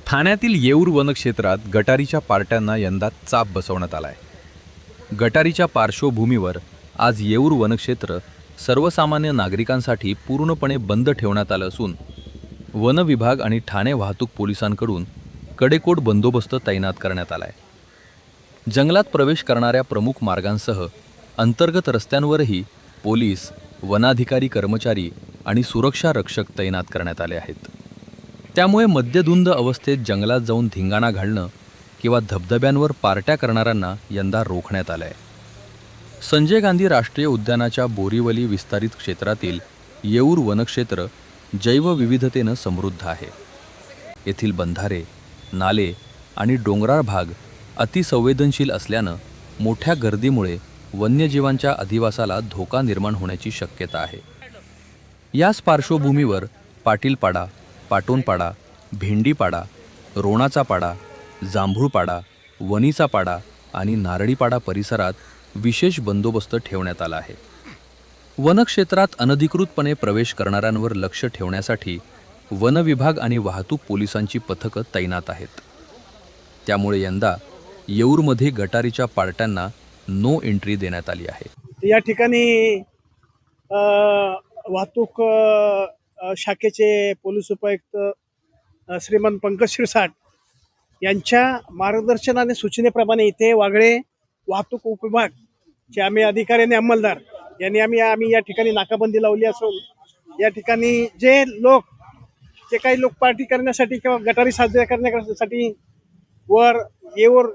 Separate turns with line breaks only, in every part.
ठाण्यातील येऊर वनक्षेत्रात गटारीच्या पार्ट्यांना यंदा चाप बसवण्यात आलाय। गटारीच्या पार्श्वभूमीवर आज येऊर वनक्षेत्र सर्वसामान्य नागरिकांसाठी पूर्णपणे बंद ठेवण्यात आलं असून वन विभाग आणि ठाणे वाहतूक पोलिसांकडून कडेकोट बंदोबस्त तैनात करण्यात आलाय। जंगलात प्रवेश करणाऱ्या प्रमुख मार्गांसह अंतर्गत रस्त्यांवरही पोलीस, वनाधिकारी कर्मचारी आणि सुरक्षा रक्षक तैनात करण्यात आले आहेत। त्यामुळे मद्यधुंद अवस्थेत जंगलात जाऊन धिंगाणा घालणं किंवा धबधब्यांवर पार्ट्या करणाऱ्यांना यंदा रोखण्यात आलंय। संजय गांधी राष्ट्रीय उद्यानाच्या बोरीवली विस्तारित क्षेत्रातील येऊर वनक्षेत्र जैवविविधतेनं समृद्ध आहे। येथील बंधारे, नाले आणि डोंगराळ भाग अतिसंवेदनशील असल्यानं मोठ्या गर्दीमुळे वन्यजीवांच्या अधिवासाला धोका निर्माण होण्याची शक्यता आहे। याच पार्श्वभूमीवर पाटीलपाडा, पाटोनपाडा, भेंडीपाडा, रोणाचा पाडा, जांभूळपाडा, वनीचा पाडा आणि नारळीपाडा परिसरात विशेष बंदोबस्त ठेवण्यात आला आहे। वनक्षेत्रात अनधिकृतपणे प्रवेश करणाऱ्यांवर लक्ष ठेवण्यासाठी वन विभाग आणि वाहतूक पोलिसांची पथकं तैनात आहेत। त्यामुळे यंदा येऊरमध्ये गटारीच्या पार्ट्यांना नो एंट्री देण्यात आली आहे।
या ठिकाणी वाहतूक शाखेचे पोलीस उपायुक्त श्रीमान पंकज शिरसाट यांच्या मार्गदर्शन सूचनेप्रमाणे इथे वागळे वाहतूक उपविभागचे आम्ही अधिकारी आणि अंमलदार यांनी आम्ही या ठिकाणी नाकाबंदी लावली असून या ठिकाणी जे काही लोक पार्टी करण्यासाठी किंवा गटारी साजऱ्या करण्यासाठी वर येऊर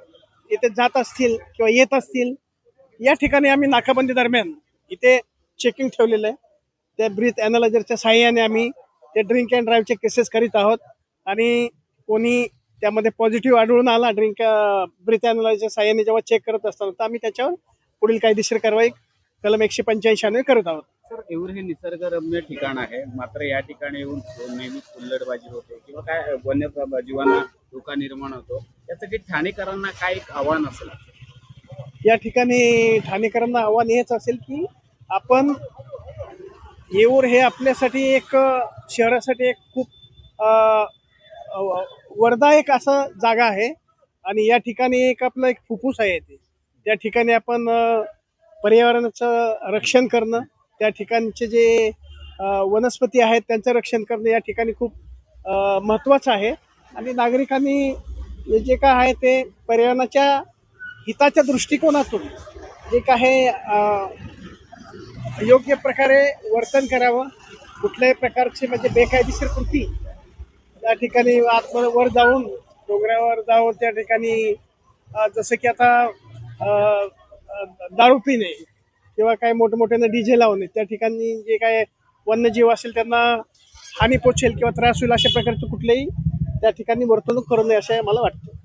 इथे जात असतील किंवा येत असतील, या ठिकाणी आम्ही नाकाबंदी दरम्यान इथे चेकिंग ठेवलेलं आहे। त्या ब्रीथ ॲनालायझरच्या साहाय्याने आम्ही ते ड्रिंक अँड ड्राईव्हचे केसेस करीत आहोत आणि कोणी त्यामध्ये पॉझिटिव्ह आढळून आला ब्रीथ ॲनालायझरच्या साहाय्याने जेव्हा चेक करत असताना तर आम्ही त्याच्यावर पुढील कायदेशीर कारवाई कलम 185 करत आहोत।
सर, येऊर हे निसर्गरम्य ठिकाण आहे, मात्र या ठिकाणी येऊन नेहमी हुल्लडबाजी होते किंवा काय वन्य जीवांना धोका निर्माण होतो, यासाठी ठाणेकरांना काय एक आव्हान असेल?
या ठिकाणी ठाणेकरांना आव्हान हेच असेल की आपण येऊर हे आपल्यासाठी एक शहरासाठी एक खूप वरदायक असं जागा आहे आणि या ठिकाणी आपलं एक फुफ्फुस आहे त्या ठिकाणी आपण पर्यावरणाचं रक्षण करणं, त्या ठिकाणचे जे वनस्पती आहेत त्यांचं रक्षण करणं या ठिकाणी खूप महत्त्वाचं आहे आणि नागरिकांनी जे काय आहे ते पर्यावरणाच्या हिताच्या दृष्टिकोनातून जे काय योग्य प्रकारे वर्तन करावं। कुठल्याही प्रकारची म्हणजे बेकायदेशीर कृती त्या ठिकाणी वर जाऊन डोंगरावर जाऊन त्या ठिकाणी जसं की आता दारू पिणे किंवा काय मोठमोठ्यानं डीजे लावणे, त्या ठिकाणी जे काय वन्यजीव असेल त्यांना हानी पोचेल किंवा त्रास होईल अशा प्रकारचं कुठलेही त्या ठिकाणी वर्तणूक करू नये असं मला वाटतं।